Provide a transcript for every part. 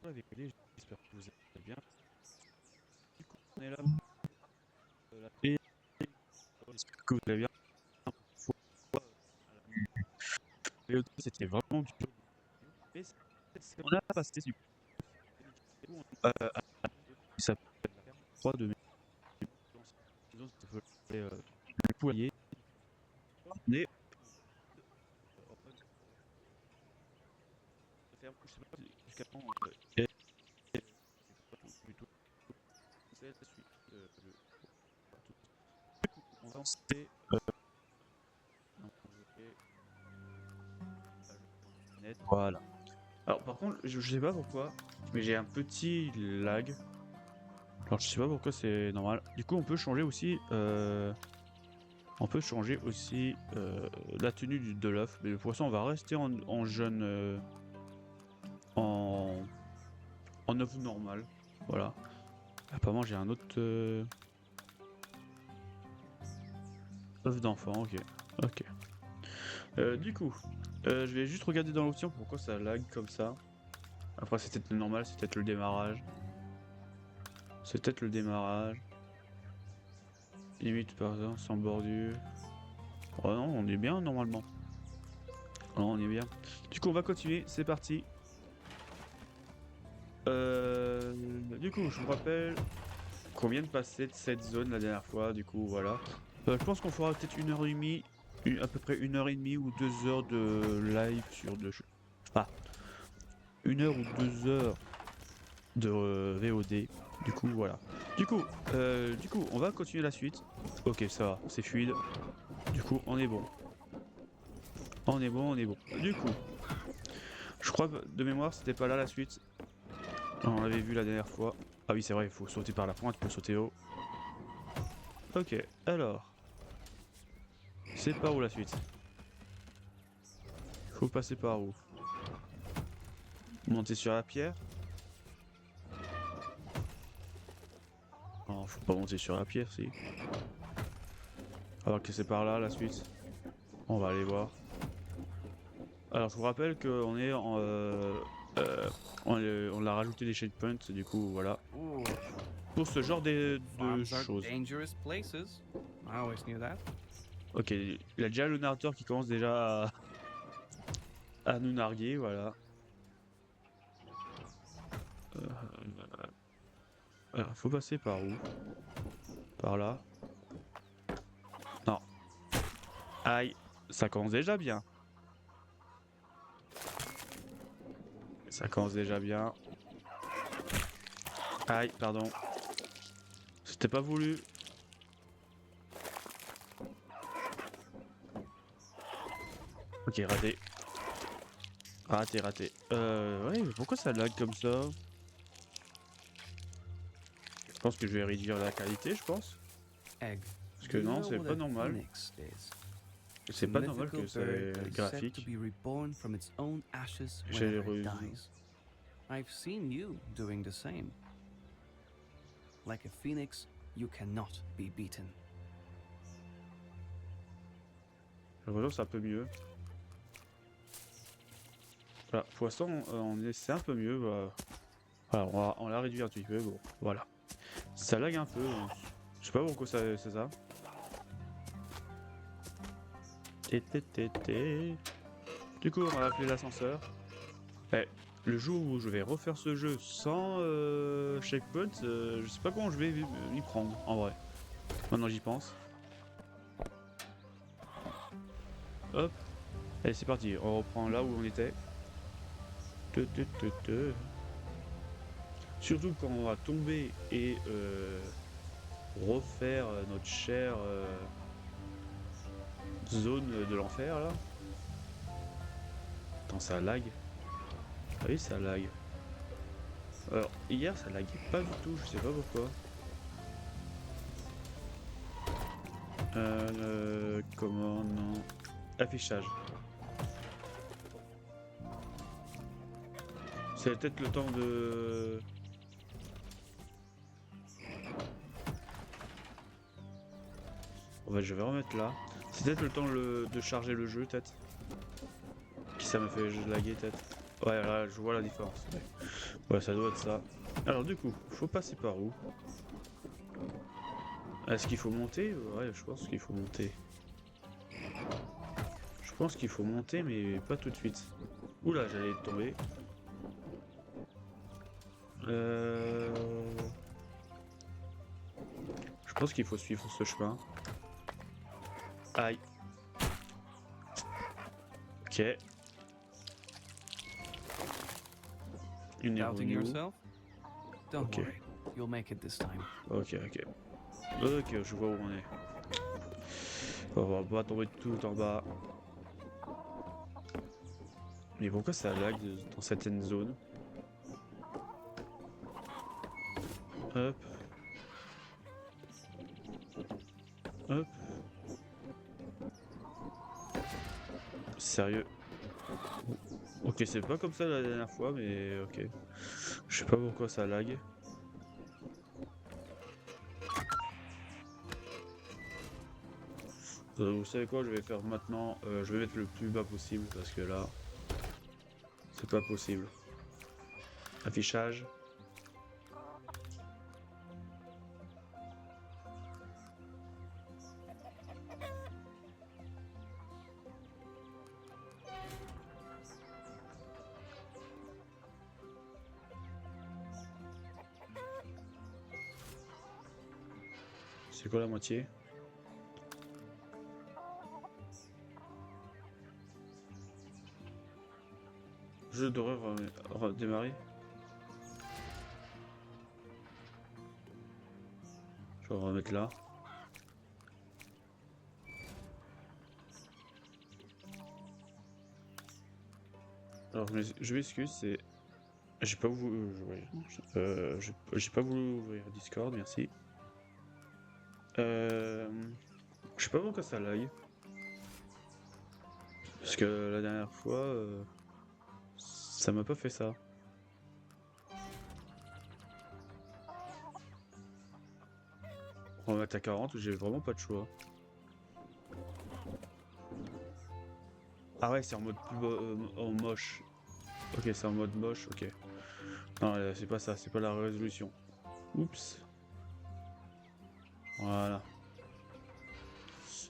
avec les j'espère que vous allez bien. Du coup, on est là. Et j'espère que vous allez bien. VO2, c'était vraiment dur. Mais on a passé du coup, qui s'appelle la 3 de mes ça fait le poulailler. On est en mode ferme, je sais pas jusqu'à quand plutôt c'est la suite du coup, on va lancer voilà. Alors par contre, je sais pas pourquoi, mais j'ai un petit lag. Alors je sais pas pourquoi c'est normal. Du coup, on peut changer aussi la tenue de l'œuf, mais le poisson on va rester en jaune, en œuf normal. Voilà. Apparemment j'ai un autre œuf d'enfant. Ok. Ok. Du coup, je vais juste regarder dans l'option pourquoi ça lag comme ça. Après c'est peut-être le normal, c'est peut-être le démarrage. C'est peut-être le démarrage. Limite par exemple sans bordure. Oh non, on est bien normalement. Non, on est bien. Du coup, on va continuer. C'est parti. Du coup, je vous rappelle qu'on vient de passer de cette zone la dernière fois. Du coup, voilà. Je pense qu'on fera peut-être 1h30, à peu près 1h30 ou 2 heures de live sur de. Ah, 1 heure ou 2 heures de VOD. Du coup, voilà. Du coup, on va continuer la suite. Ok, ça va, c'est fluide. Du coup, on est bon. On est bon, on est bon. Du coup, je crois de mémoire, c'était pas là la suite. On l'avait vu la dernière fois. Ah oui, c'est vrai, il faut sauter par la pointe pour sauter haut. Ok, alors. C'est par où la suite? Faut passer par où? Monter sur la pierre? Non, faut pas monter sur la pierre, si. Alors que c'est par là la suite. On va aller voir. Alors, je vous rappelle qu'on est en. On a rajouté des checkpoints, du coup, voilà. Ooh, Pour ce genre de farms are choses. dangerous places. I always knew that. Ok, il y a déjà le narrateur qui commence déjà à nous narguer, voilà. Alors, faut passer par où? Par là? Non. Aïe, ça commence déjà bien. Ça commence déjà bien. Aïe, pardon. C'était pas voulu. Ok, raté. Raté, raté. Ouais, mais pourquoi ça lag comme ça? Je pense que je vais réduire la qualité, je pense. Egg. Parce que Do you non, know c'est what pas a normal. phoenix is? It's a C'est pas normal mythical que bird c'est that is said to graphique. be reborn from its own ashes whenever it Généreuse. dies. I've seen you doing the same. Like a phoenix, you cannot be beaten. Le retour, c'est un peu mieux. Voilà, poisson, c'est un peu mieux. Voilà, on l'a réduit un petit peu. Bon, voilà. Ça lag un peu. Je sais pas pourquoi c'est ça. Du coup, on va appeler l'ascenseur. Eh, le jour où je vais refaire ce jeu sans checkpoint, je sais pas comment je vais m'y prendre, en vrai. Maintenant j'y pense. Hop. Allez, c'est parti. On reprend là où on était. Surtout quand on va tomber et refaire notre chère zone de l'enfer, là. Attends, ça lag. Ah oui, ça lag. Alors, hier, ça laguait pas du tout, je sais pas pourquoi. Comment, non. Affichage. C'est peut-être le temps de... En fait, je vais remettre là. C'est peut-être le temps de charger le jeu, peut-être. Qui ça me fait laguer, peut-être. Ouais, là, je vois la différence. Ouais. Ouais, ça doit être ça. Alors du coup, faut passer par où? Est-ce qu'il faut monter? Ouais, je pense qu'il faut monter. Je pense qu'il faut monter, mais pas tout de suite. Oula, j'allais tomber. Je pense qu'il faut suivre ce chemin. Aïe. Ok. Une Doubting héroïne. yourself? Don't Okay. worry, you'll make it this time. Ok, ok. Ok, je vois où on est. On va pas tomber tout en bas. Mais pourquoi ça lag dans certaines zones? Hop. Hop. Sérieux. Ok, c'est pas comme ça la dernière fois, mais ok. Je sais pas pourquoi ça lag. Vous savez quoi, je vais faire maintenant. Je vais mettre le plus bas possible parce que là, c'est pas possible. Affichage. C'est quoi la moitié? Jeu d'horreur redémarrer. Je vais remettre là. Alors je m'excuse, c'est. J'ai pas voulu. J'ai pas voulu ouvrir Discord, merci. Je sais pas pourquoi ça lag. Parce que la dernière fois, ça m'a pas fait ça. On va mettre à 40, j'ai vraiment pas de choix. Ah ouais, c'est en mode en moche. Ok, c'est en mode moche, ok. Non, c'est pas ça, c'est pas la résolution. Oups. Voilà.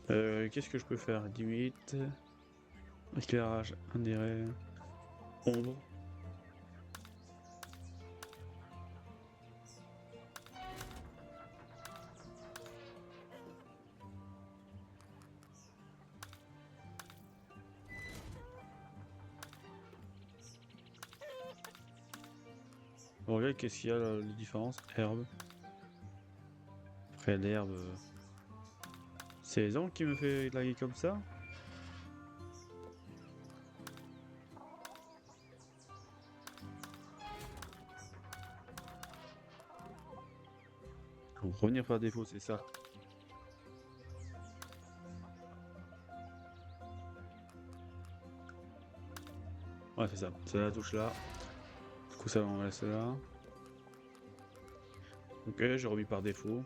Qu'est-ce que je peux faire? 18. Éclairage, indirait. Ombre. On regarde qu'est-ce qu'il y a là, les différences. Herbe. Après l'herbe. C'est les angles qui me fait laguer comme ça? Pour revenir par défaut, c'est ça. Ouais, c'est ça. C'est la touche là. Du coup, ça, on va laisser là. Ok, j'ai remis par défaut.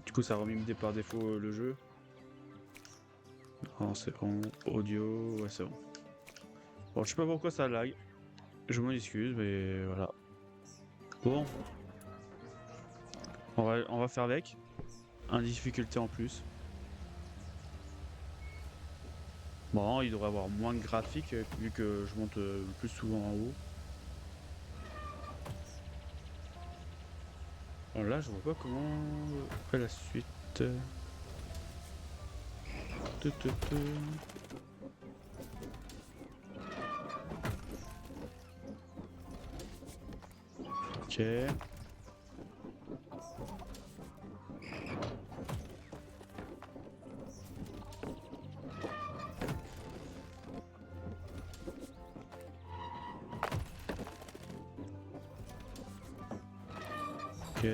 Du coup, ça a remis par défaut le jeu. Non, c'est bon. Audio, ouais, c'est bon. Bon, je sais pas pourquoi ça lag. Je m'en excuse, mais voilà. Bon, on va faire avec. Un difficulté en plus. Bon, il devrait avoir moins de graphiques vu que je monte plus souvent en haut. Alors là, je vois pas comment après la suite. Tu, tu, tu. Ok. Ok.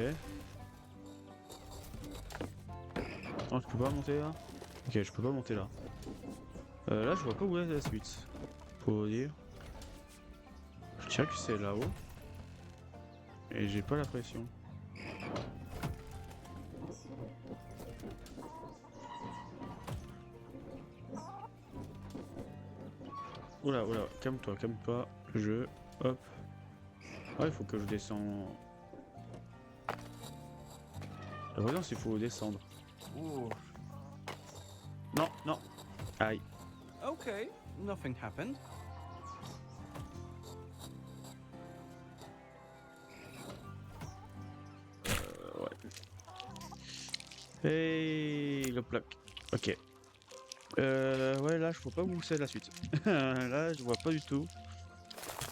Non, je peux pas monter là? Ok, je peux pas monter là. Là, je vois pas où est la suite. Faut dire. Je dirais que c'est là-haut. Et j'ai pas la pression. Oula, oula, calme-toi, calme-toi. Le jeu. Hop. Ouais, il faut que je descends. La vraie c'est faut descendre. Ooh. Non, non. Aïe. Okay, nothing happened. Et le plaque. Ok. Ouais, là, je vois pas où c'est la suite. Là, je vois pas du tout.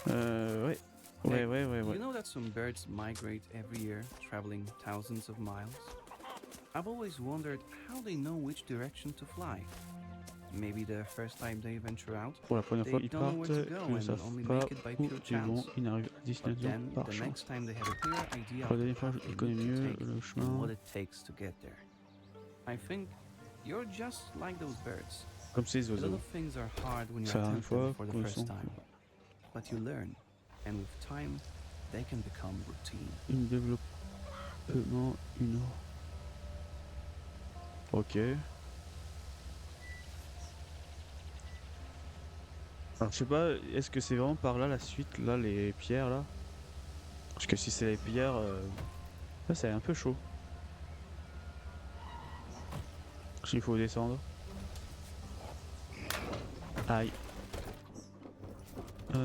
Ouais. Hey, Ouais. you know that some birds migrate every year, traveling thousands of miles? I've always wondered how they know which direction to fly. Maybe the first time they venture out, Pour la première fois, they ils don't know where partent, to go ils ne and savent only pas make it by où pure ils vont, chance. ils n'arrivent à But destination then, par the chance. next time they have a clear idea Pour of la the dernière fois, path je they connais need to mieux take le and chemin. what it takes to get there. I think you're just like those birds. Comme ces The little oiseaux. things are hard when you Ça, une attempt them fois, for the qu'on first sent time, but you learn, and with time, they can become routine. une développement, une. Ok. Alors, je sais pas, est-ce que c'est vraiment par là la suite, là, les pierres, là? Parce que si c'est les pierres, là, c'est un peu chaud. Il faut descendre. Aïe. Ouais.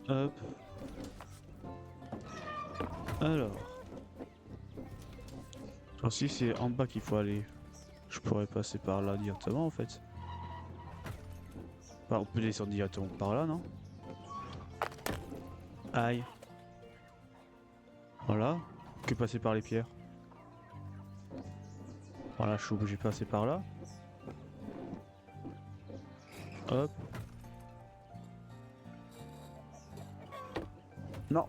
Hop. Alors. Alors si c'est en bas qu'il faut aller, je pourrais passer par là directement en fait. Enfin, on peut descendre directement par là, non? Aïe. Voilà. Que passer par les pierres. Voilà, je suis obligé de passer par là. Hop. Non.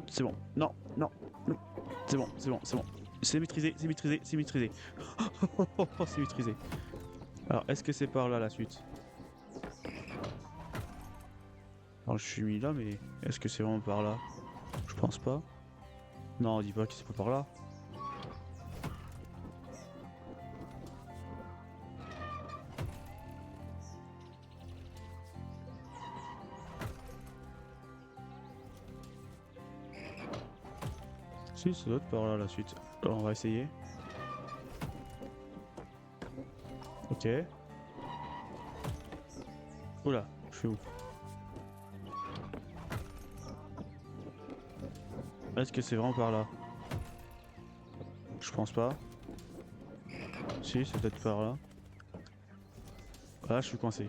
C'est bon. Non. C'est bon. C'est maîtrisé. C'est maîtrisé. C'est maîtrisé. Alors, est-ce que c'est par là la suite? Alors, je suis mis là, mais est-ce que c'est vraiment par là? Je pense pas. Non, on dit pas que c'est pas par là. Si, ça doit être par là la suite. Alors, on va essayer. Ok. Oula, je suis où? Est-ce que c'est vraiment par là? Je pense pas. Si, c'est peut-être par là. Là, je suis coincé.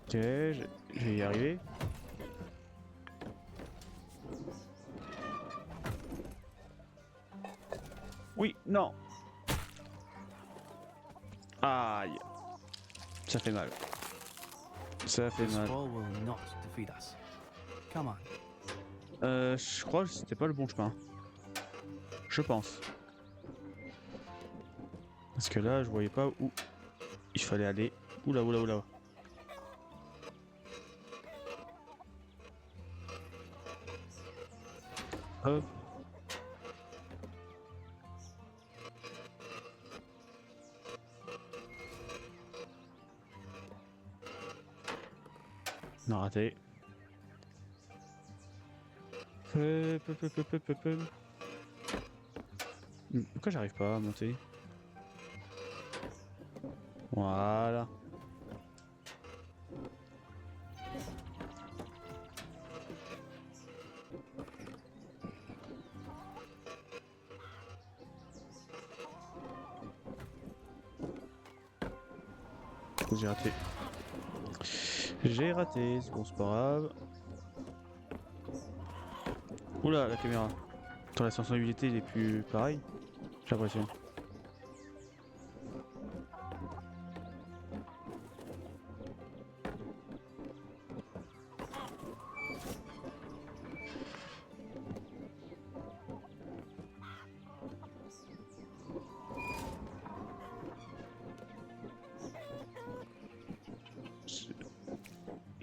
Ok, je vais y arriver. Oui, non. Aïe. Ça fait mal. Ça fait This mal. fall will not defeat us. Come on. Je crois que c'était pas le bon chemin. Je pense. Parce que là, je voyais pas où il fallait aller. Oula. Hop. Non, raté. Pourquoi j'arrive pas à monter? Voilà. J'ai raté. C'est bon, c'est pas grave. Oula, la caméra. Attends, la sensibilité il est plus pareil. J'ai l'impression.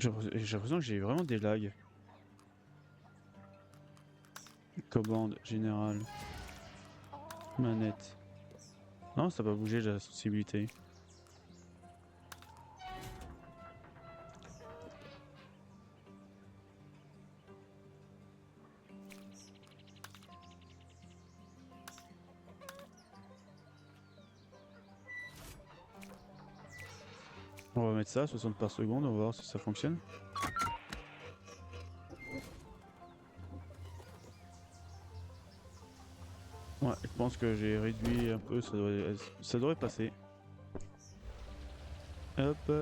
J'ai l'impression que j'ai vraiment des lags. Commande générale. Manette. Non, ça va bouger la sensibilité. On va mettre ça, 60 par seconde, on va voir si ça fonctionne. Ouais, je pense que j'ai réduit un peu, ça devrait passer. Hop.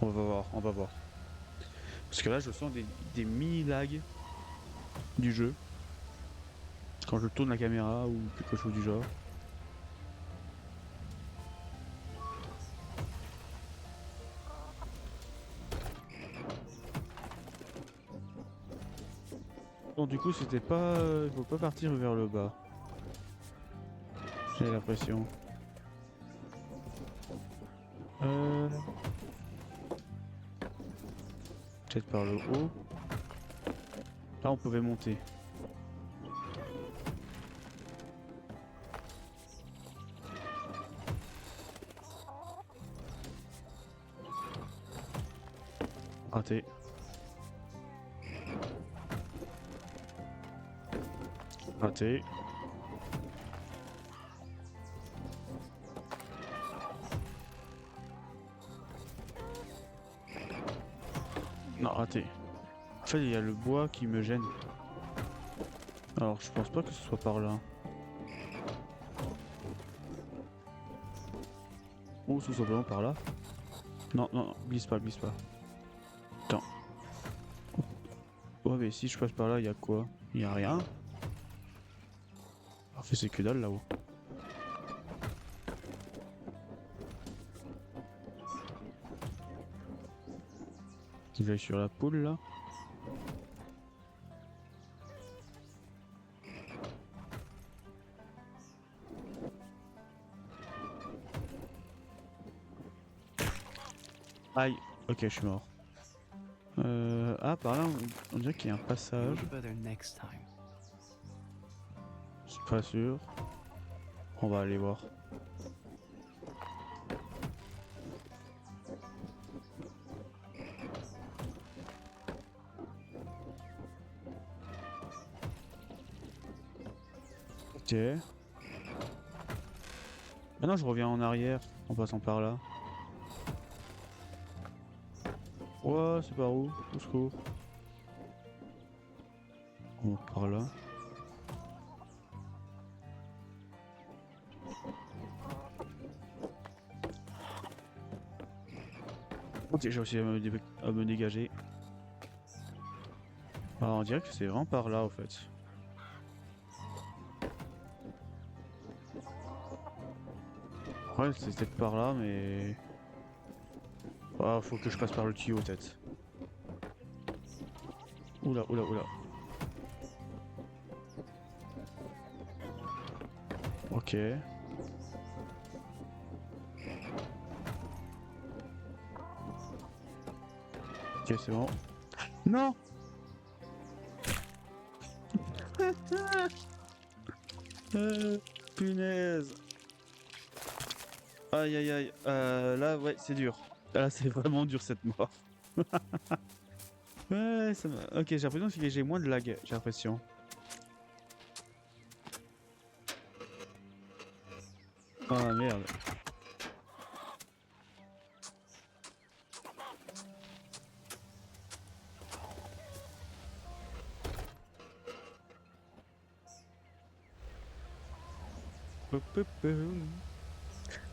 On va voir, on va voir. Parce que là, je sens des mini-lags du jeu. Quand je tourne la caméra ou quelque chose du genre. Bon, du coup, c'était pas... il faut pas partir vers le bas. J'ai l'impression. Peut-être par le haut. Là, on pouvait monter. Raté. Raté. Non, raté. En fait, il y a le bois qui me gêne. Alors, je pense pas que ce soit par là. Ou tout simplement par là. Non, non, non, glisse pas, glisse pas. Attends. Ouais, mais si je passe par là, il y a quoi? Il y a rien. En fait, c'est que dalle là-haut. Je vais sur la poule là. Aïe, ok, je suis mort. Ah, par là, on dirait qu'il y a un passage. Look better next time. Je suis pas sûr. On va aller voir. Ok. Maintenant, je reviens en arrière en passant par là. Ouais, c'est par où? Au secours. Oh, par là. Ok, j'ai réussi à me dégager. Alors, on dirait que c'est vraiment par là, en fait. Ouais, c'est peut-être par là, mais... Ah, faut que je passe par le tuyau, peut-être. Oula, oula, oula. Ok. Ok, c'est bon. Non. Punaise. Aïe aïe aïe. Là, ouais, c'est dur. Là, c'est vraiment dur cette mort. Ouais, ça m'a... Ok, j'ai l'impression que j'ai moins de lag, j'ai l'impression. Ah merde.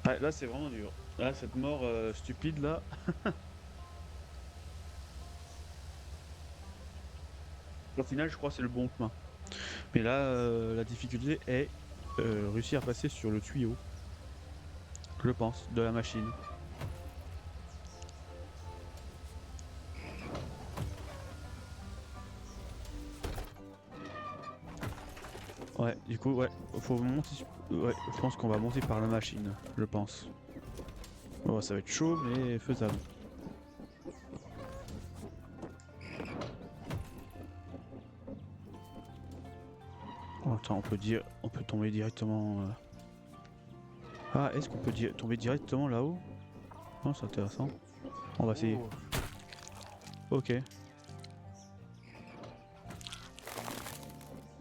Ouais, là c'est vraiment dur. Là, cette mort stupide là. Au final, je crois que c'est le bon chemin. Mais là, la difficulté est réussir à passer sur le tuyau. Je pense, de la machine. Ouais, du coup, ouais, faut monter. Ouais, je pense qu'on va monter par la machine, je pense. Oh, ça va être chaud, mais faisable. attends, on peut tomber directement. Ah, est-ce qu'on peut tomber directement là-haut? Non, c'est intéressant. On va essayer. Ok.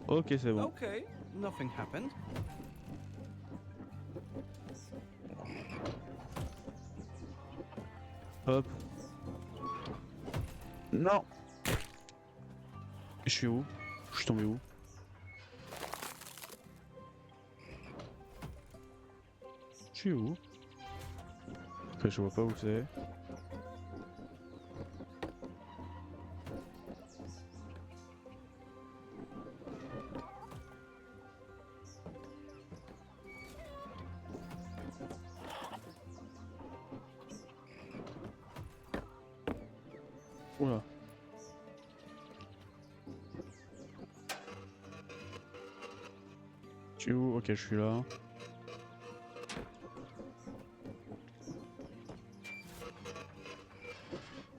Ok, c'est bon. Okay, nothing happened. Hop. Non. Je suis où? Je suis tombé où? Je suis où? Après, je vois pas où c'est. Oula. Je suis où? Ok, je suis là.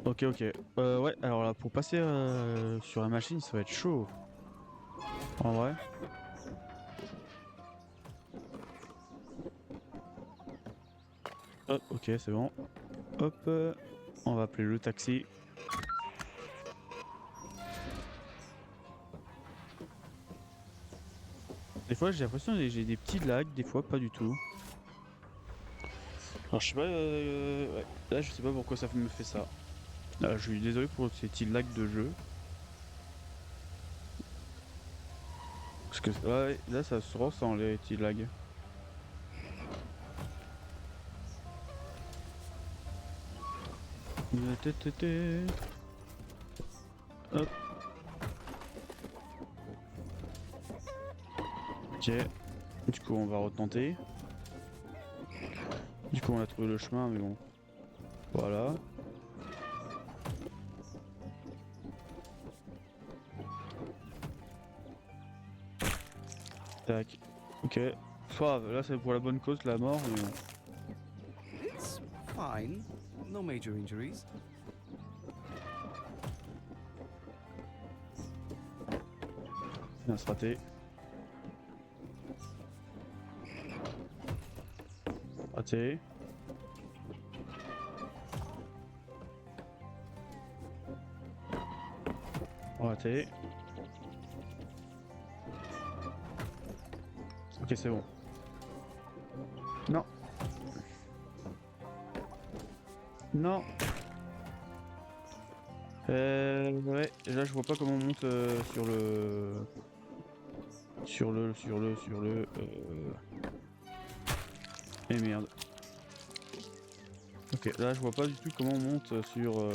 Ok, ok. Ouais, alors là, pour passer sur la machine, ça va être chaud. En vrai. Hop, ok, c'est bon. Hop, on va appeler le taxi. Des fois, j'ai l'impression que j'ai des petits lags, des fois, pas du tout. Alors, je sais pas, ouais. Là, je sais pas pourquoi ça me fait ça. Je suis désolé pour ces petits lags de jeu. Parce que ouais, là, ça se ressent les petits lags. Hop. Ok. Du coup, on va retenter. Du coup, on a trouvé le chemin, mais bon. Voilà. Tac. Ok. Soit là, c'est pour la bonne cause, la mort, mais bon. It's fine. No major injuries. Bien se rater. Raté. Raté. Ok, c'est bon. Non. Non. Ouais, là je vois pas comment on monte sur le... Eh merde. Ok, là je vois pas du tout comment on monte sur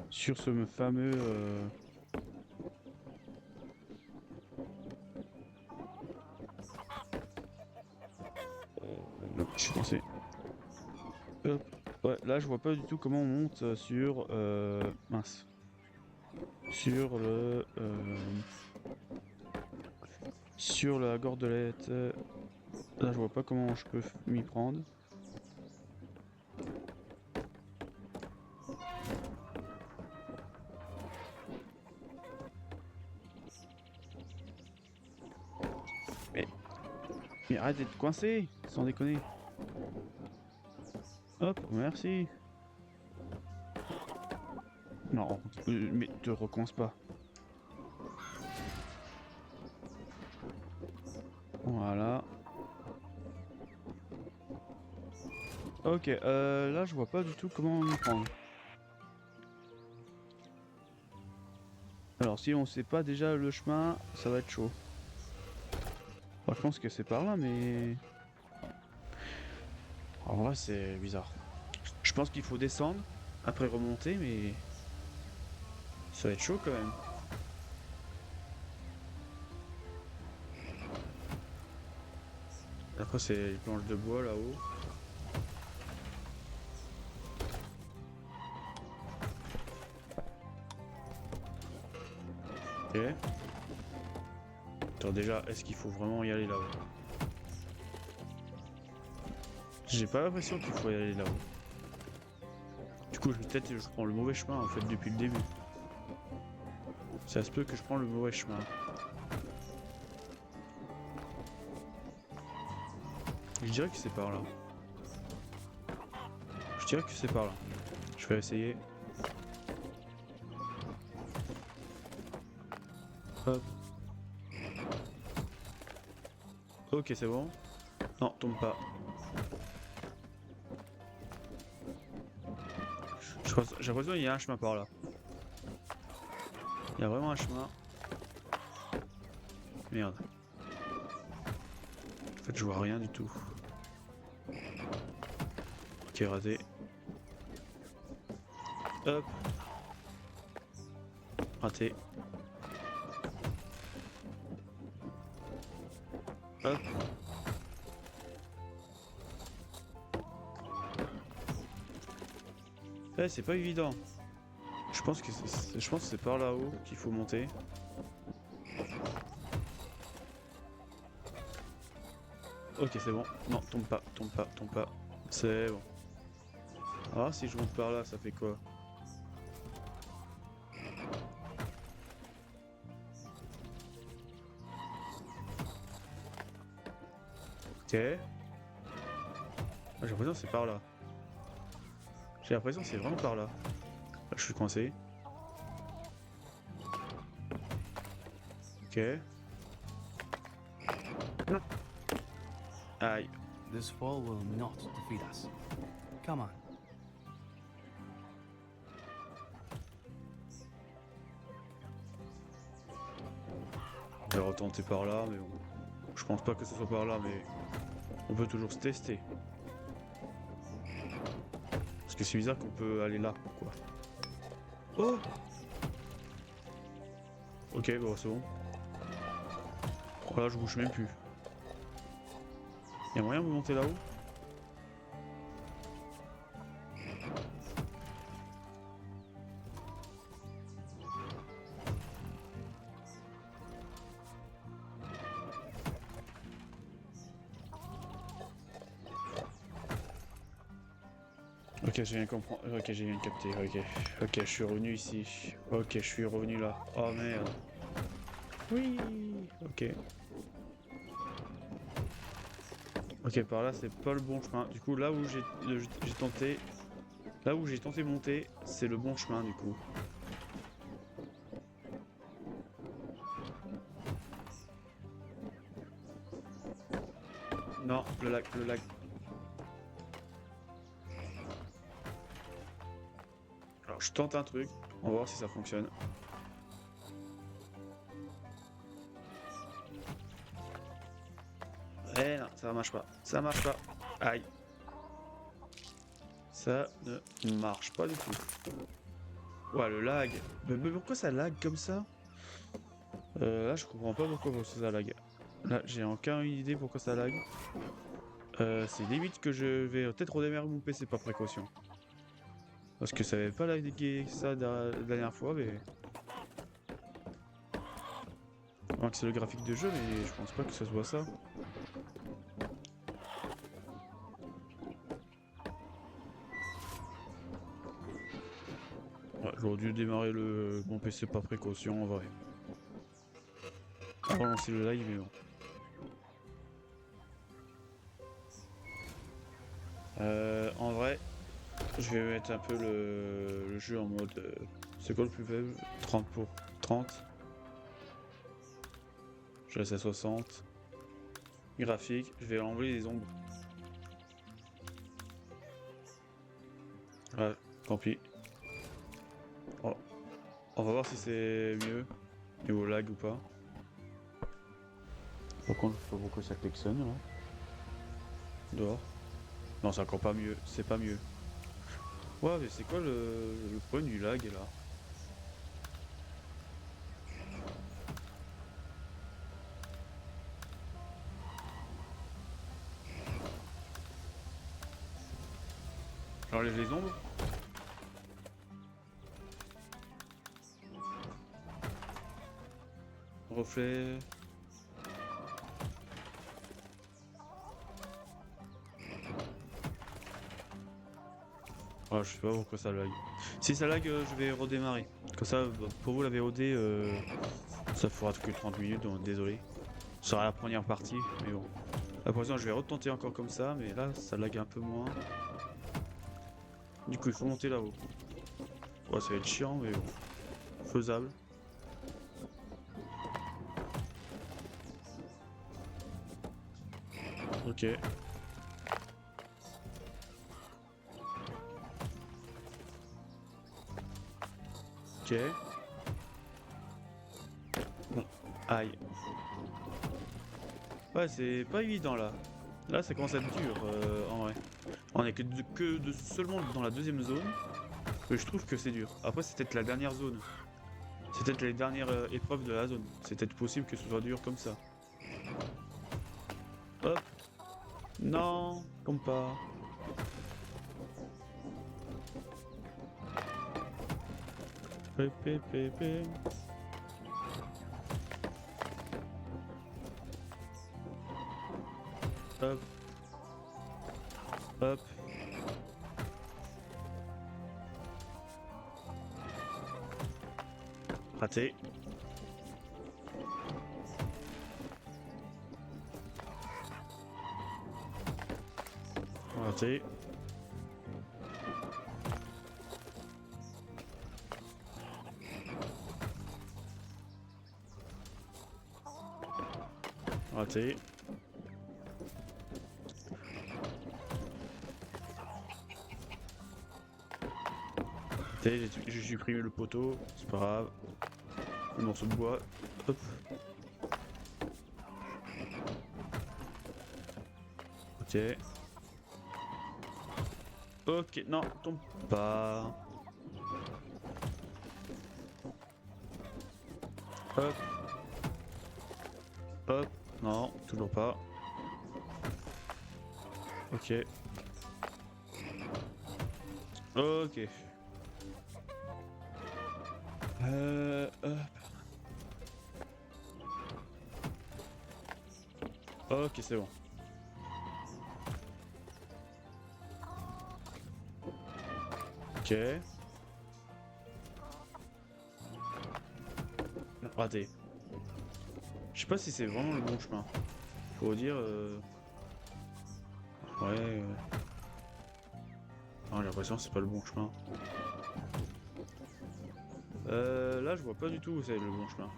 ce fameux... Non, je suis coincé. Hop. Ouais, là je vois pas du tout comment on monte sur... mince. Sur le... sur la gordelette. Là je vois pas comment je peux m'y prendre. Mais... Mais arrête d'être coincé, sans déconner. Hop, merci. Non, mais te recoince pas. Voilà. Ok, là je vois pas du tout comment m'y prendre. Alors si on sait pas déjà le chemin, ça va être chaud. Bon, je pense que c'est par là, mais... En vrai c'est bizarre. Je pense qu'il faut descendre, après remonter, mais... Ça va être chaud quand même. Après c'est les planches de bois là-haut. Ok. Attends déjà, est-ce qu'il faut vraiment y aller là-haut? J'ai pas l'impression qu'il faut y aller là-haut. Du coup peut-être je prends le mauvais chemin en fait depuis le début. Ça se peut que je prends le mauvais chemin. Je dirais que c'est par là. Je dirais que c'est par là. Je vais essayer. Hop. Ok, c'est bon. Non, tombe pas. J'ai l'impression qu'il y a un chemin par là. Il y a vraiment un chemin. Merde. En fait, je vois rien du tout. Ok, raté. Hop. Raté. Hop. Eh, c'est pas évident. Je pense que c'est par là-haut qu'il faut monter. Ok, c'est bon. Non, tombe pas, tombe pas, tombe pas. C'est bon. Ah, si je monte par là, ça fait quoi? Ok. Ah, j'ai l'impression que c'est par là. J'ai l'impression que c'est vraiment par là. Là, je suis coincé. Ok. Non. Aïe. This fall will not defeat us. Come on. On va retenter par là, mais bon. Je pense pas que ce soit par là, mais on peut toujours se tester. Parce que c'est bizarre qu'on peut aller là, quoi. Oh! Ok, bon, c'est bon. Oh là, je bouge même plus. Y'a moyen de monter là-haut? Ok, j'ai bien compris. Ok, j'ai bien capté. Ok, ok, je suis revenu ici. Ok, je suis revenu là. Oh merde. Oui. Ok. Ok, par là, c'est pas le bon chemin. Du coup, là où j'ai tenté, là où j'ai tenté de monter, c'est le bon chemin du coup. Non, le lac, le lac. Alors, je tente un truc. On va voir si ça fonctionne. Eh non, ça marche pas. Ça marche pas. Aïe. Ça ne marche pas du tout. Ouais, le lag. Mais pourquoi ça lag comme ça? Là, je comprends pas pourquoi ça lag. Là, j'ai aucune idée pourquoi ça lag. C'est limite que je vais peut-être redémarrer mon PC par précaution. Parce que ça avait pas lagué ça la dernière fois, mais... Alors que c'est le graphique de jeu, mais je pense pas que ça soit ça. Ouais, j'aurais dû démarrer mon PC par précaution en vrai. Relancer le live, mais bon. En vrai, je vais mettre un peu le jeu en mode... c'est quoi le plus faible? 30 pour 30. Je laisse à 60. Graphique, je vais enlever les ombres. Ouais, tant pis. Oh, on va voir si c'est mieux. Niveau lag ou pas. Par contre, je sais pas pourquoi ça klaxonne là. Dehors. Non, c'est encore pas mieux. C'est pas mieux. Ouais, mais c'est quoi le problème du lag là? J'enlève les ombres. Reflet. Ah, je sais pas pourquoi ça lag. Si ça lag, je vais redémarrer. Comme ça, bah, pour vous la VOD, ça fera que 30 minutes, donc désolé. Ce sera la première partie, mais bon. La prochaine, je vais retenter encore comme ça, mais là, ça lag un peu moins. Du coup, il faut monter là-haut. Ouais, ça va être chiant, mais bon. Faisable. Ok. Ok. Bon. Aïe. Ouais, c'est pas évident là. Là, ça commence à être dur en vrai. On est seulement dans la deuxième zone. Que je trouve que c'est dur. Après, c'est peut-être la dernière zone. C'est peut-être les dernières épreuves de la zone. C'est peut-être possible que ce soit dur comme ça. Hop. Non, comme pas. Pépé. Hop. Hop. Raté. Raté. Raté. Raté, j'ai supprimé le poteau, c'est pas grave. Le morceau de bois. Hop. Ok. Ok, non, tombe pas. Hop. Hop. Non, toujours pas. Ok. Ok. Hop. Ok, c'est bon. Ok. Raté. Je sais pas si c'est vraiment le bon chemin. Faut dire. Ouais. Non, j'ai l'impression que c'est pas le bon chemin. Là, je vois pas du tout où c'est le bon chemin.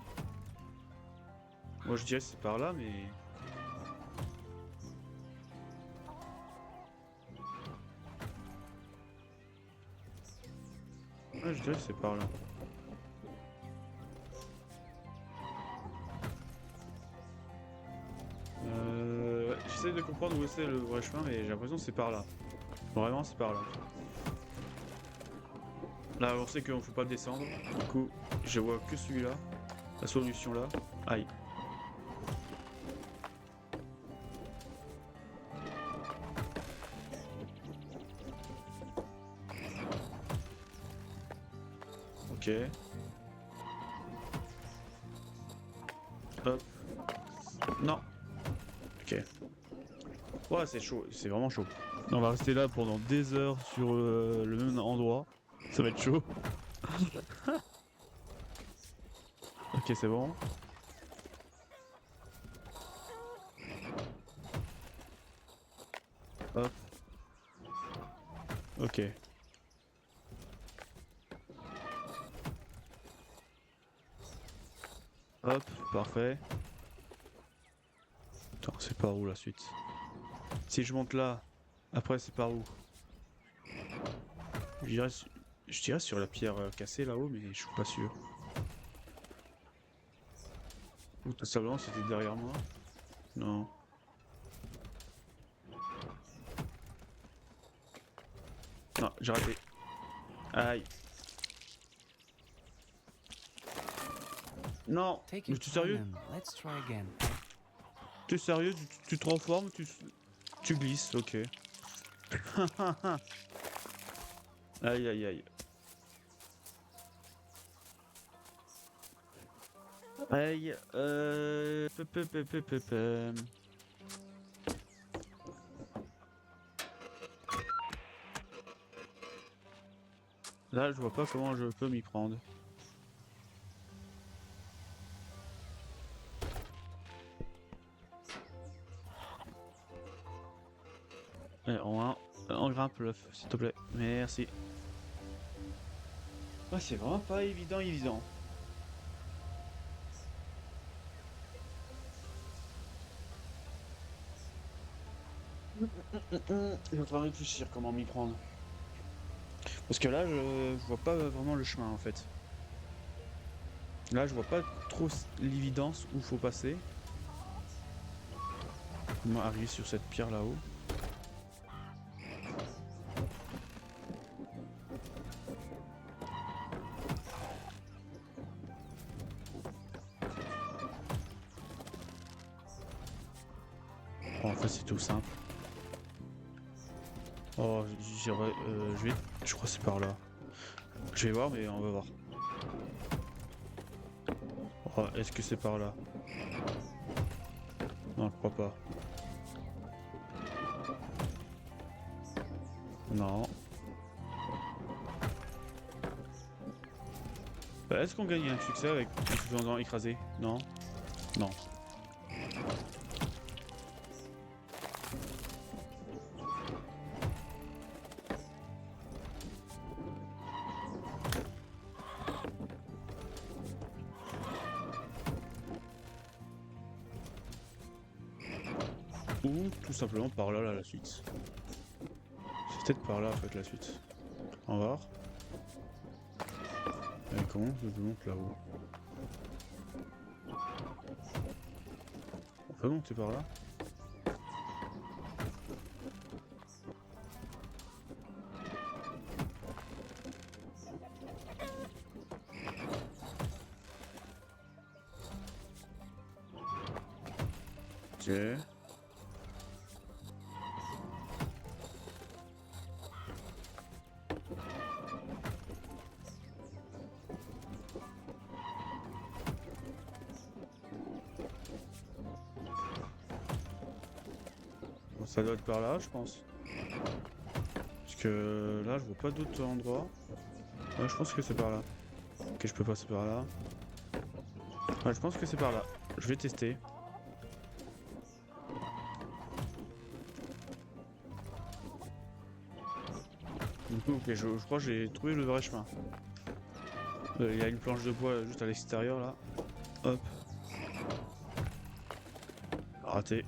Moi, je dirais que c'est par là, mais. Ouais, je dirais que c'est par là. Ouais, j'essaie de comprendre où c'est le vrai chemin, mais j'ai l'impression que c'est par là. Vraiment, c'est par là. Là, on sait qu'on faut pas descendre. Du coup, je vois que celui-là. La solution là. Aïe. Ok. Hop. Non. Ok. Ouais, c'est chaud. C'est vraiment chaud. On va rester là pendant des heures sur le même endroit. Ça va être chaud. Ok, c'est bon. Hop. Ok. Hop, parfait. Attends, c'est par où la suite? Si je monte là, après c'est par où? Je dirais, je dirais sur la pierre cassée là-haut, mais je suis pas sûr. Ou tout simplement c'était derrière moi? Non. Non, j'ai raté. Aïe. Non, Take mais your tu es time sérieux? and let's try again. Tu es sérieux? Tu te transformes, tu glisses, ok. Aïe aïe aïe. Aïe, Là, je vois pas comment je peux m'y prendre. Allez, on grimpe l'œuf, s'il te plaît. Merci. Ah, c'est vraiment pas évident. Je vais falloir réfléchir comment m'y prendre. Parce que là, je vois pas vraiment le chemin en fait. Là, je vois pas trop l'évidence où faut passer. Comment arriver sur cette pierre là-haut? Oh, en fait, c'est tout simple. Oh, je crois que c'est par là. Je vais voir, mais on va voir. Oh, est-ce que c'est par là? Non, je crois pas. Non. Bah, est-ce qu'on gagne un succès avec en se faisant écraser? Non. Non. Ou tout simplement par là, la suite. C'est peut-être par là en fait la suite. On va voir. Et comment je monte là-haut? On peut monter par là? Ok. Bon, ça doit être par là, je pense. Parce que là, je vois pas d'autres endroits. Ouais, je pense que c'est par là. Ok, je peux passer par là. Ouais, je pense que c'est par là. Je vais tester. Du coup, ok, je crois que j'ai trouvé le vrai chemin. Il y a une planche de bois juste à l'extérieur là. Hop. Raté.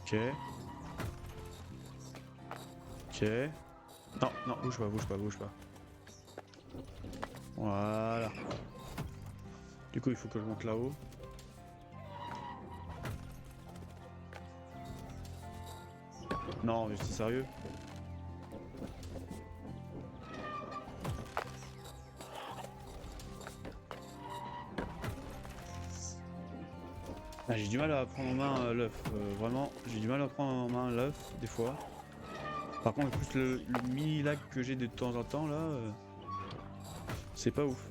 Ok. Ok. Non, non, bouge pas. Voilà. Du coup, il faut que je monte là-haut. Non, mais c'est sérieux? Ah, j'ai du mal à prendre en main l'œuf. Vraiment, j'ai du mal à prendre en main l'œuf des fois. Par contre, plus le mini lag que j'ai de temps en temps là, c'est pas ouf.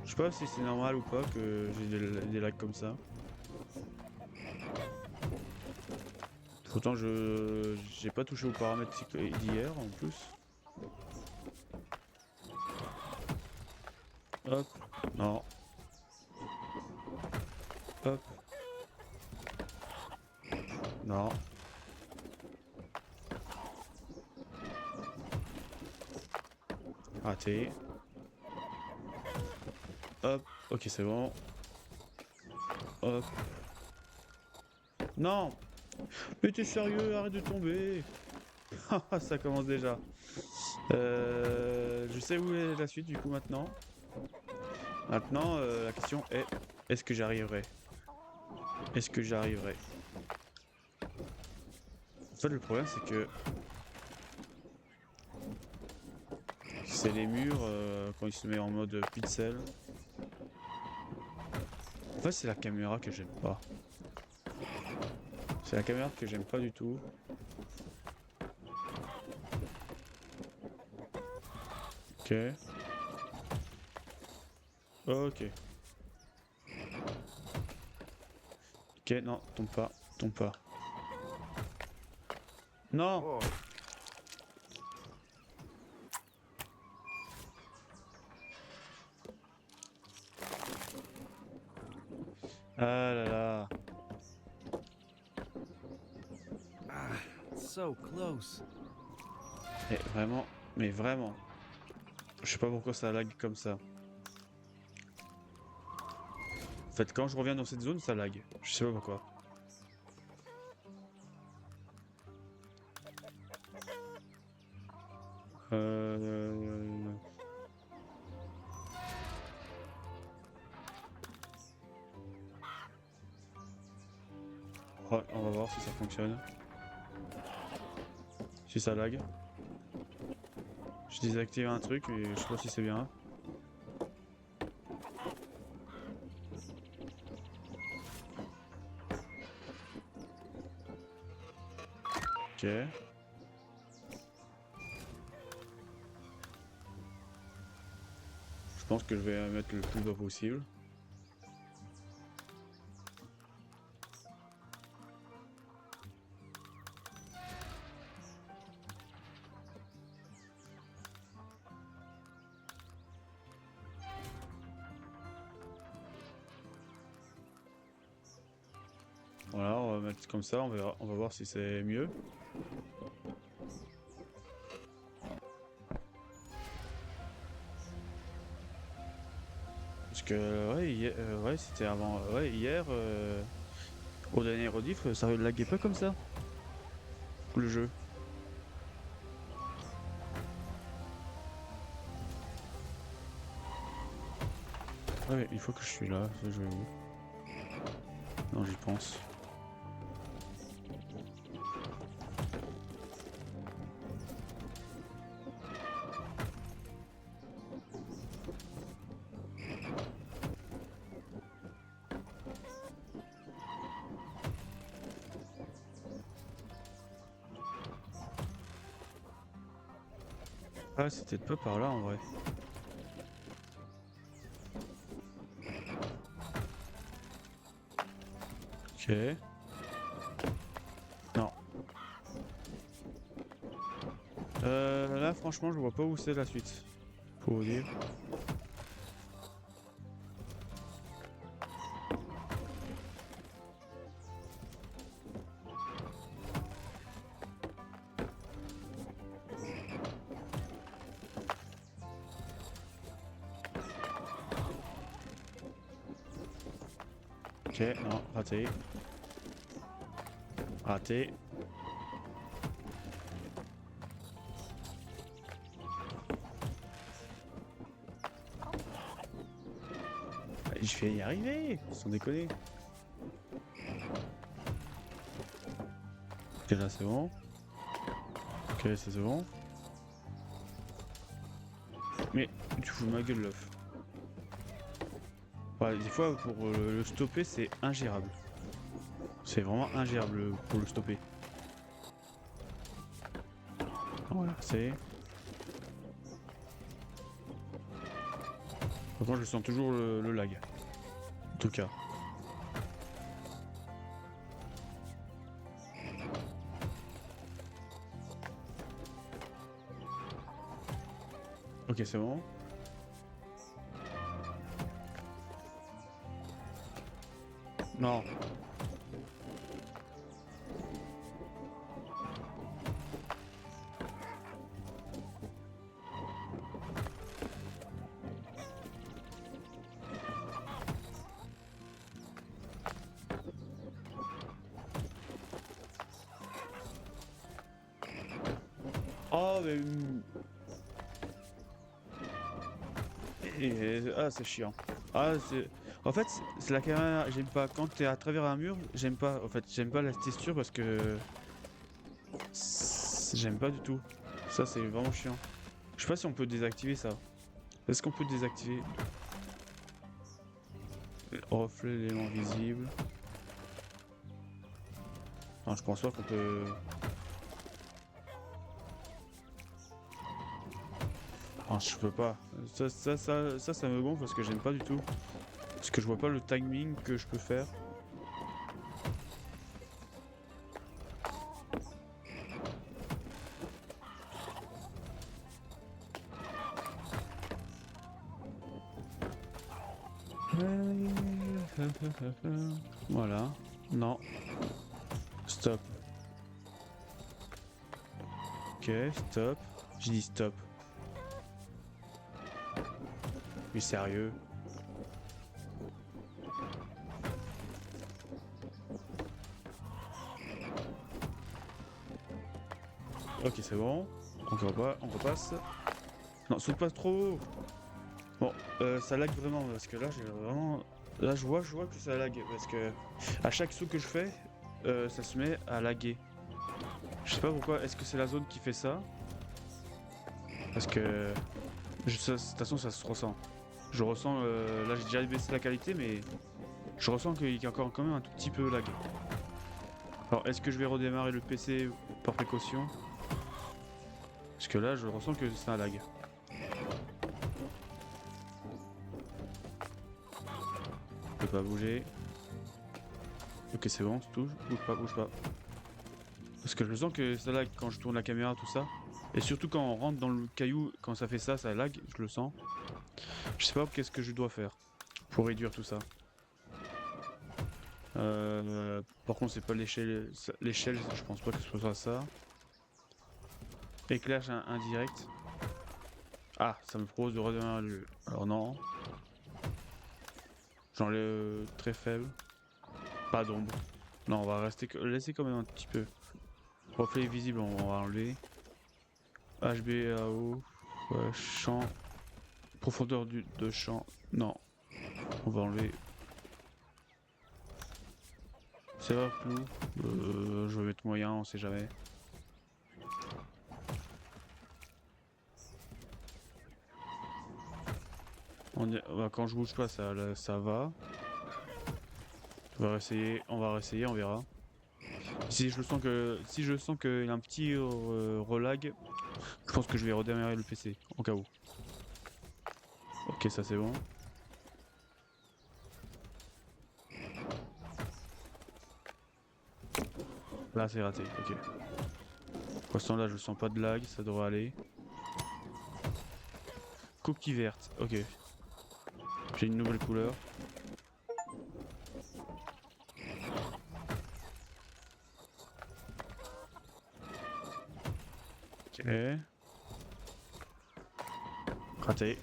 Je sais pas si c'est normal ou pas que j'ai des lags comme ça. Pourtant, j'ai pas touché aux paramètres d'hier en plus. Hop, non. Hop, non. Raté. Hop, ok, c'est bon. Hop. Non! Mais t'es sérieux, arrête de tomber! Ah, ça commence déjà. Je sais où est la suite du coup maintenant. Maintenant, la question est, est-ce que j'arriverai? Est-ce que j'arriverai? En fait, le problème c'est que c'est les murs quand il se met en mode pixel. En fait, c'est la caméra que j'aime pas. C'est la caméra que j'aime pas du tout. Ok. Ok. Ok, non, tombe pas, tombe pas. Non! Oh, Ah là là. Ah, so close. Et vraiment, mais vraiment. Je sais pas pourquoi ça lag comme ça. En fait, quand je reviens dans cette zone, ça lag. Je sais pas pourquoi. Euh... Ouais, on va voir si ça fonctionne. Si ça lag. Je désactive un truc et je sais pas si c'est bien. Ok. Je pense que je vais mettre le plus bas possible. Voilà, on va mettre comme ça, on verra, on va voir si c'est mieux. Parce que ouais, ouais c'était avant, ouais hier au dernier rediff, ça laguait pas comme ça le jeu. Ouais, il faut que je suis là, je vais où? Non, j'y pense. Ah, c'était pas par là en vrai. Ok. Non. Là, franchement, je vois pas où c'est la suite. Faut vous dire. Ok, non, raté. Raté. Je vais y arriver, sans déconner. Ok, là c'est bon. Ok, c'est bon. Mais tu fous de ma gueule, l'œuf. Ouais, des fois, pour le stopper, c'est ingérable. C'est vraiment ingérable pour le stopper. Voilà, c'est. Par contre, je sens toujours le lag. En tout cas. Ok, c'est bon. Non. Oh, mais. Ah, c'est chiant. Ah, c'est. En fait, c'est la caméra. J'aime pas. Quand t'es à travers un mur, j'aime pas. En fait, j'aime pas la texture parce que. J'aime pas du tout. Ça, c'est vraiment chiant. Je sais pas si on peut désactiver ça. Est-ce qu'on peut désactiver reflet l'élément visible? Non, je pense pas qu'on peut. Ah, je peux pas. Ça me gonfle parce que j'aime pas du tout. Parce que je vois pas le timing que je peux faire. Voilà. Non. Stop. Ok, stop. J'ai dit stop. Mais sérieux. Ok, c'est bon. On repasse. Non, saute pas trop haut. Bon, ça lag vraiment parce que là, j'ai vraiment. Là, je vois que ça lag parce que à chaque saut que je fais, ça se met à laguer. Je sais pas pourquoi. Est-ce que c'est la zone qui fait ça? Parce que de toute façon, ça se ressent. Je ressens. Là, j'ai déjà baissé la qualité, mais je ressens qu'il y a encore quand même un tout petit peu lag. Alors, est-ce que je vais redémarrer le PC par précaution? Parce que là, je ressens que c'est un lag. Je peux pas bouger. Ok, c'est bon, c'est tout. Bouge pas, bouge pas. Parce que je sens que ça lag quand je tourne la caméra, tout ça. Et surtout quand on rentre dans le caillou, quand ça fait ça, ça lag, je le sens. Je sais pas qu'est-ce que je dois faire pour réduire tout ça. Par contre, c'est pas l'échelle. L'échelle, je pense pas que ce soit ça. Éclairage indirect. Ah, ça me propose de redémarrer le jeu. Alors non. J'enlève très faible. Pas d'ombre. Non, on va laisser quand même un petit peu. Reflet visible, on va enlever. HBAO. Ouais, champ. Profondeur de champ. Non. On va enlever. C'est vrai, flou. Je vais mettre moyen, on sait jamais. Quand je bouge pas, ça va. On va réessayer, on verra. Si je sens qu'il y a un petit relag, je pense que je vais redémarrer le PC, au cas où. Ok, ça c'est bon. Là c'est raté, ok. Pour l'instant là je sens pas de lag, ça devrait aller. Coquille verte, ok. J'ai une nouvelle couleur. Ok. Raté.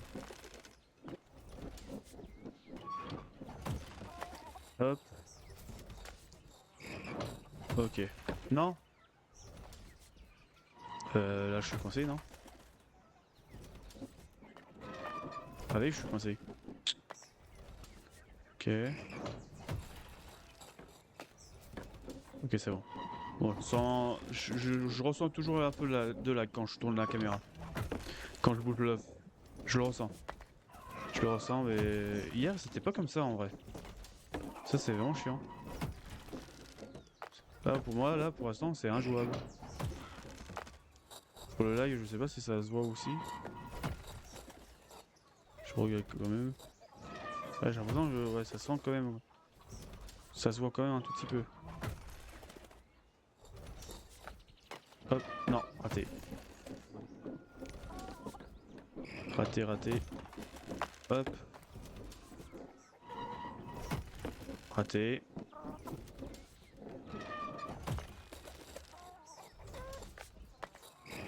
Hop. Ok. Non. Là je suis coincé, non? Ah oui, je suis coincé. Ok. Ok, c'est bon. Bon, je ressens toujours un peu de lag quand je tourne la caméra. Quand je bouge l'œuf. Je le ressens. Je le ressens, mais hier c'était pas comme ça en vrai. Ça c'est vraiment chiant. Là pour moi, là pour l'instant c'est injouable. Pour le lag, je sais pas si ça se voit aussi. Je regarde quand même. Ouais, j'ai l'impression que ouais, ça sent quand même. Ça se voit quand même un tout petit peu. Hop, non, raté. Raté, raté. Hop. Raté.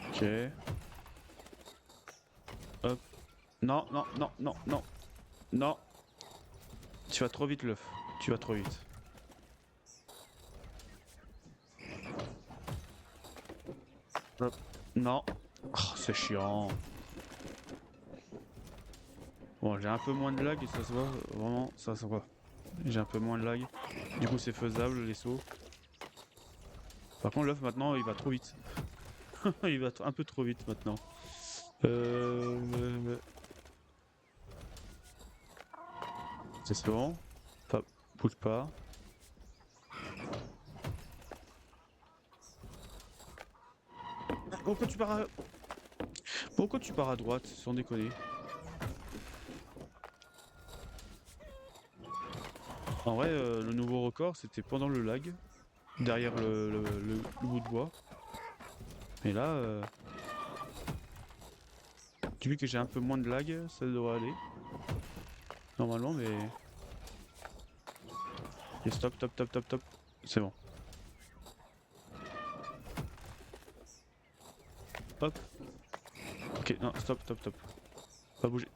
Ok. Hop. Non, non, non, non, non. Non. Tu vas trop vite, l'œuf. Tu vas trop vite. Hop. Non. Oh, c'est chiant. Bon, j'ai un peu moins de lag et ça se voit. Vraiment, ça se voit. J'ai un peu moins de lag. Du coup, c'est faisable, les sauts. Par contre, l'œuf, maintenant, il va trop vite. Il va un peu trop vite, maintenant. C'est bon. Pas... Bouge pas. Pourquoi tu pars à... Pourquoi tu pars à droite, sans déconner? En vrai, le nouveau record, c'était pendant le lag. Derrière le bout de bois. Mais là... Vu que j'ai un peu moins de lag, ça devrait aller. Normalement, mais... Ok, stop, top, top, top, top. C'est bon. Hop. Ok, non, stop, stop, stop. Pas bouger.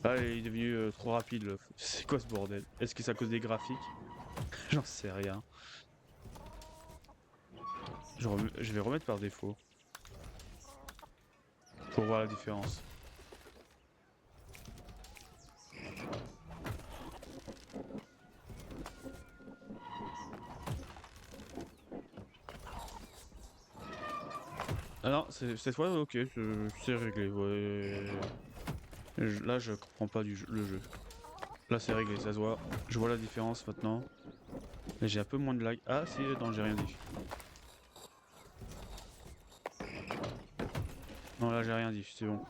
Ah, il est devenu trop rapide. C'est quoi ce bordel? Est-ce que c'est à cause des graphiques? J'en sais rien. Je vais remettre par défaut. Pour voir la différence. Ah non, cette fois, ok, c'est réglé. Ouais. Là, je comprends pas le jeu. Là, c'est réglé, ça se voit. Je vois la différence maintenant. Et j'ai un peu moins de lag. Ah, si, non, j'ai rien dit. Non, là, j'ai rien dit, c'est bon.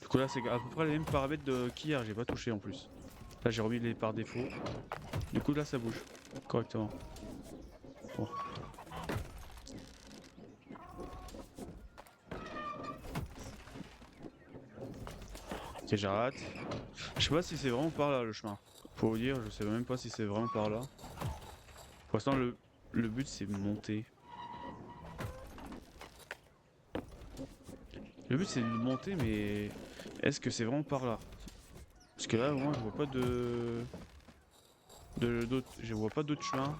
Du coup, là, c'est à peu près les mêmes paramètres qu'hier, j'ai pas touché en plus. Là, j'ai remis les par défaut. Du coup, là, ça bouge correctement. Bon. Ok, j'arrête. Je sais pas si c'est vraiment par là le chemin. Pour vous dire, je sais même pas si c'est vraiment par là. Pour l'instant, le but c'est de monter. Le but c'est de monter, mais est-ce que c'est vraiment par là? Parce que là, moi, je vois pas je vois pas d'autres chemins.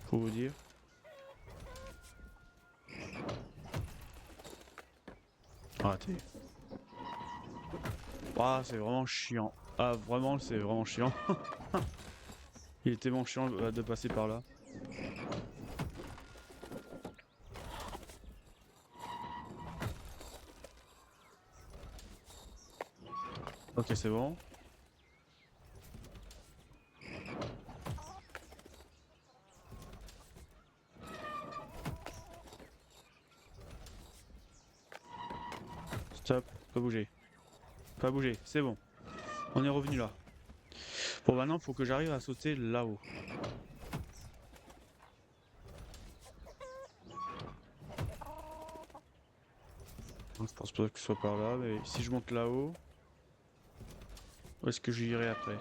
Pour vous dire. Raté. Ah, c'est vraiment chiant. Ah, vraiment, c'est vraiment chiant. Il est tellement chiant de passer par là. Ok, c'est bon. Stop, pas bouger. Pas bouger, c'est bon. On est revenu là. Bon, maintenant, faut que j'arrive à sauter là-haut. Je pense pas que ce soit par là, mais si je monte là-haut, où est-ce que j'irai après?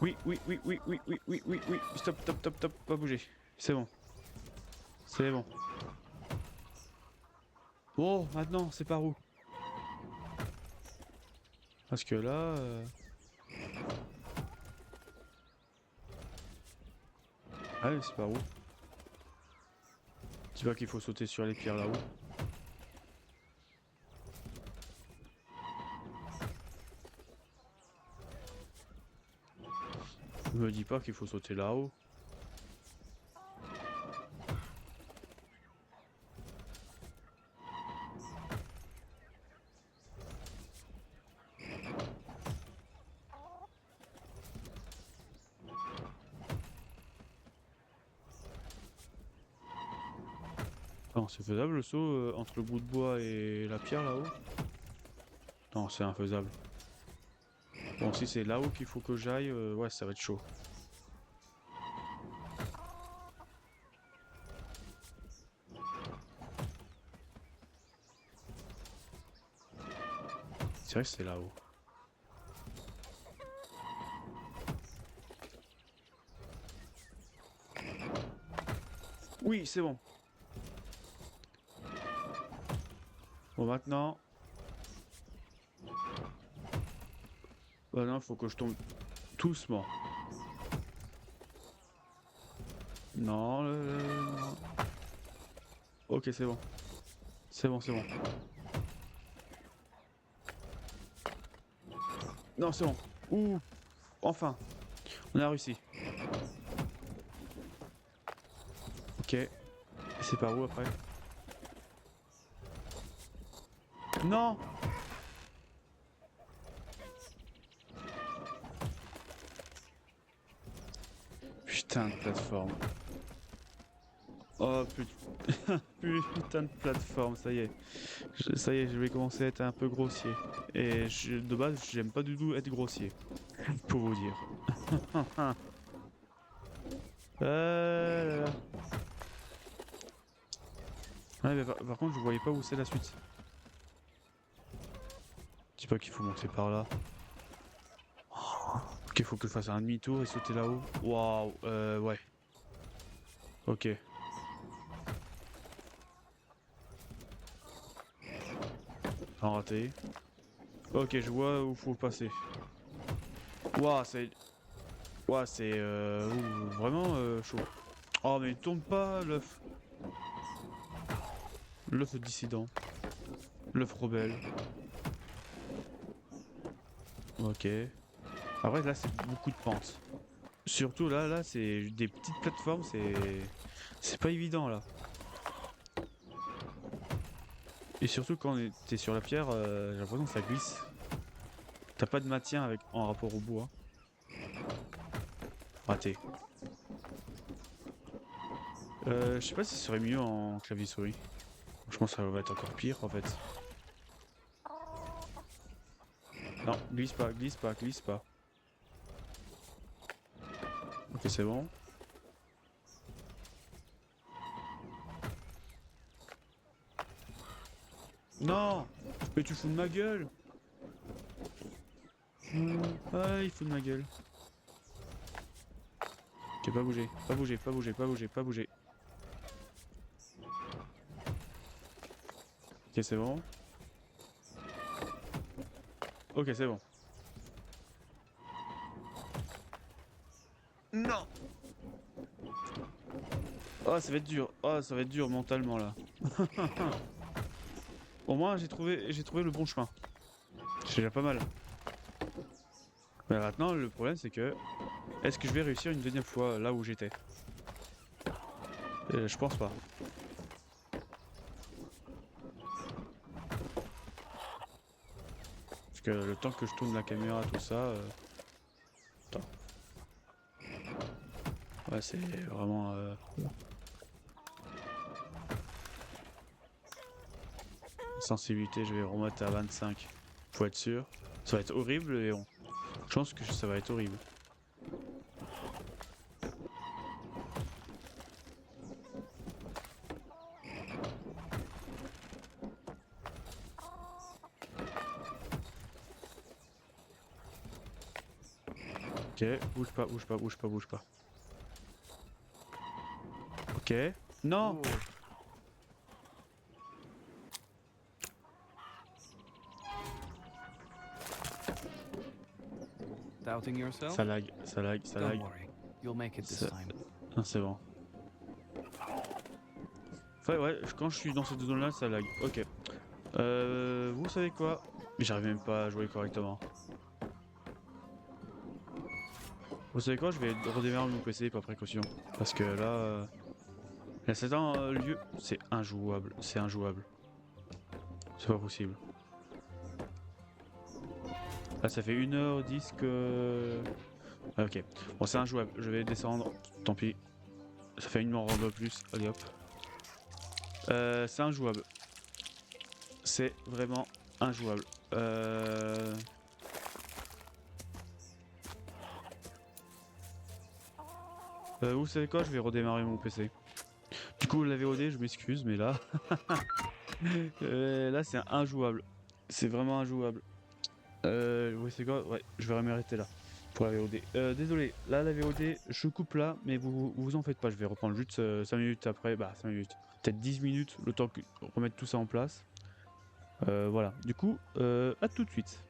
Oui, oui, oui, oui, oui, oui, oui, oui, oui. Stop, stop, stop, stop, pas bouger. C'est bon. C'est bon. Oh, maintenant, c'est par où? Parce que là... Ah ouais, c'est par où? Tu vois qu'il faut sauter sur les pierres là-haut. Ne me dis pas qu'il faut sauter là-haut. Non, c'est faisable le saut entre le bout de bois et la pierre là-haut? Non, c'est infaisable. Bon, si c'est là-haut qu'il faut que j'aille, ouais, ça va être chaud. C'est vrai que c'est là-haut. Oui, c'est bon. Bon, maintenant... Maintenant, il faut que je tombe doucement. Non, non. Ok, c'est bon. C'est bon, c'est bon. Non, c'est bon. Ouh, enfin. On a réussi. Ok. Et c'est par où après? Non! Putain de plateforme. Oh putain. Putain de plateforme, ça y est. Ça y est, je vais commencer à être un peu grossier. Et de base, j'aime pas du tout être grossier. Pour vous dire. Là, là. Ouais, mais par contre, je voyais pas où c'est la suite. Je dis pas qu'il faut monter par là. Ok, faut que je fasse un demi-tour et sauter là-haut. Waouh, ouais. Ok. En raté. Ok, je vois où faut passer. Waouh, c'est... Waouh, c'est vraiment chaud. Oh, mais il tourne pas, l'œuf. L'œuf dissident. L'œuf rebelle. Ok. Après, là, c'est beaucoup de pentes. Surtout là, c'est des petites plateformes, c'est pas évident là. Et surtout quand t'es sur la pierre, j'ai l'impression que ça glisse. T'as pas de maintien avec en rapport au bois. Raté. Je sais pas si ce serait mieux en clavier souris. Je pense que ça va être encore pire en fait. Non, glisse pas, glisse pas, glisse pas. Ok, c'est bon. Non! Mais tu fous de ma gueule! Ah, il fout de ma gueule. Ok, pas bouger, pas bouger, pas bouger, pas bouger, pas bouger. Ok, c'est bon. Ok, c'est bon. Non! Oh, ça va être dur. Oh, ça va être dur mentalement là. Au moins, j'ai trouvé le bon chemin. C'est déjà pas mal. Mais maintenant, le problème, c'est que... Est-ce que je vais réussir une deuxième fois là où j'étais? Je pense pas. Parce que le temps que je tourne la caméra, tout ça... Attends. Ouais, c'est vraiment... Sensibilité, je vais remettre à 25. Faut être sûr. Ça va être horrible, et bon. Je pense que ça va être horrible. Ok, bouge pas, bouge pas, bouge pas, bouge pas. Ok. Non! Whoa. Doubting yourself? Ça lag, ça lag, ça Don't lag. worry, you'll make it this Ça- time. Non, c'est bon. Enfin, ouais, quand je suis dans cette zone-là, ça lag. Ok. Vous savez quoi? J'arrive même pas à jouer correctement. Vous savez quoi? Je vais redémarrer mon PC par précaution. Parce que là... Là, c'est un lieu... C'est injouable. C'est injouable. C'est pas possible. Là, ça fait 1h10 que... Ah, ok. Bon, c'est injouable. Je vais descendre. Tant pis. Ça fait une mort de plus. Allez hop. C'est injouable. C'est vraiment injouable. Vous savez quoi? Je vais redémarrer mon PC. Du coup, la VOD, je m'excuse, mais là... là, c'est injouable. C'est vraiment injouable. Oui, c'est quoi? Ouais, je vais m'arrêter là. Pour la VOD. Désolé, là, la VOD, je coupe là, mais vous en faites pas. Je vais reprendre juste 5 minutes après. Bah, 5 minutes. Peut-être 10 minutes, le temps que remettre tout ça en place. Voilà. Du coup, à tout de suite.